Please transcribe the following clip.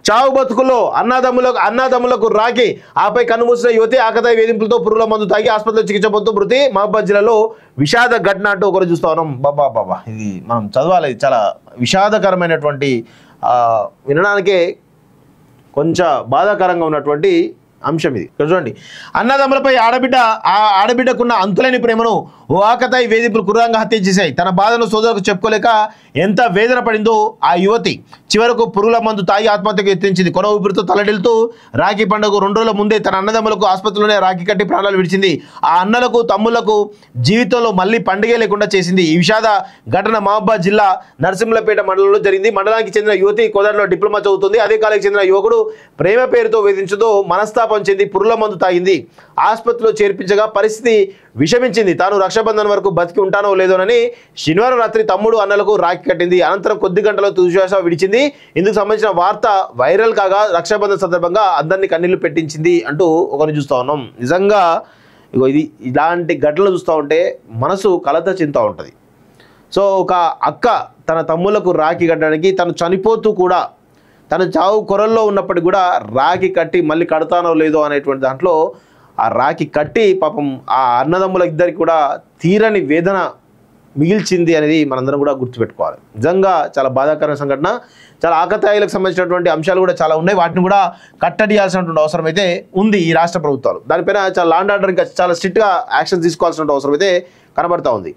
చావు బతుకుల్లో అన్నాదమ్ములకు రాకి ఆపై కన్నుమూసిన యువతి ఆకతాయి వేధింపులతో పురుగుల మందు తాగి ఆసుపత్రిలో చికిత్స పొందుతూ మృతి. మహబూబాబాద్ జిల్లాలో విషాద ఘటన అంటూ ఒకరు చూస్తా ఉన్నాం. బాబా ఇది మనం చదవాలి. చాలా విషాదకరమైనటువంటి వినడానికే కొంచెం బాధాకరంగా ఉన్నటువంటి అంశం ఇది. చూడండి, అన్నదమ్ములపై ఆడబిడ్డకున్న అంతులేని ప్రేమను ఓ ఆకతాయి వేధింపులు క్రూరంగా హత్య చేశాయి. తన బాధను సోదరులకు చెప్పుకోలేక ఎంత వేదన పడిందో ఆ యువతి చివరకు పురుగుల మందు తాగి ఆత్మహత్యకు యత్నించింది. కొన ఊపిరితో తలడిల్తూ రాఖీ పండుగ 2 రోజుల ముందే తన అన్నదమ్ములకు ఆసుపత్రిలోనే రాఖీ కట్టి ప్రాణాలు విడిచింది. ఆ అన్నలకు తమ్ముళ్లకు జీవితంలో మళ్ళీ పండుగే లేకుండా చేసింది. ఈ విషాద ఘటన మహబూబాబాద్ జిల్లా నరసింహులపేట మండలంలో జరిగింది. మండలానికి చెందిన యువతి కోదాడలో డిప్లొమా చదువుతుంది. అదే కాలేజీకి చెందిన యువకుడు ప్రేమ పేరుతో వేధించడంతో మనస్తాపం చెంది పురుగుల మందు తాగింది. ఆసుపత్రిలో చేర్పించగా పరిస్థితి విషమించింది. తాను రక్షాబంధన్ వరకు బతికి ఉంటానో లేదోనని శనివారం రాత్రి తమ్ముడు అన్నలకు రాఖీ కట్టింది. అనంతరం కొద్ది గంటల్లో తుదిశ్వాస విడిచింది. ఇందుకు సంబంధించిన వార్త వైరల్ కాగా రక్షాబంధన్ సందర్భంగా అందరినీ కన్నీళ్లు పెట్టించింది అంటూ ఒకరిని చూస్తూ ఉన్నాం. నిజంగా ఇలాంటి ఘటనలు చూస్తూ ఉంటే మనసు కలత చెందుతూ ఉంటుంది. సో ఒక అక్క తన తమ్ముళ్లకు రాఖీ కట్టడానికి తను చనిపోతూ కూడా తన చావు కొరల్లో ఉన్నప్పటికీ కూడా రాఖీ కట్టి మళ్ళీ కడతానో లేదో అనేటువంటి దాంట్లో ఆ రాఖీ కట్టి పాపం ఆ అన్నదమ్ముల ఇద్దరికి కూడా తీరని వేదన మిగిల్చింది అనేది మనందరం కూడా గుర్తుపెట్టుకోవాలి. నిజంగా చాలా బాధాకరమైన సంఘటన. చాలా ఆకతాయిలకు సంబంధించినటువంటి అంశాలు కూడా చాలా ఉన్నాయి. వాటిని కూడా కట్టడియాల్సినటువంటి అవసరం అయితే ఉంది ఈ రాష్ట్ర ప్రభుత్వాలు. దానిపైన చాలా లా అండ్ ఆర్డర్ ఇంకా చాలా స్ట్రిక్ట్గా యాక్షన్ తీసుకోవాల్సిన అవసరం అయితే కనబడతా ఉంది.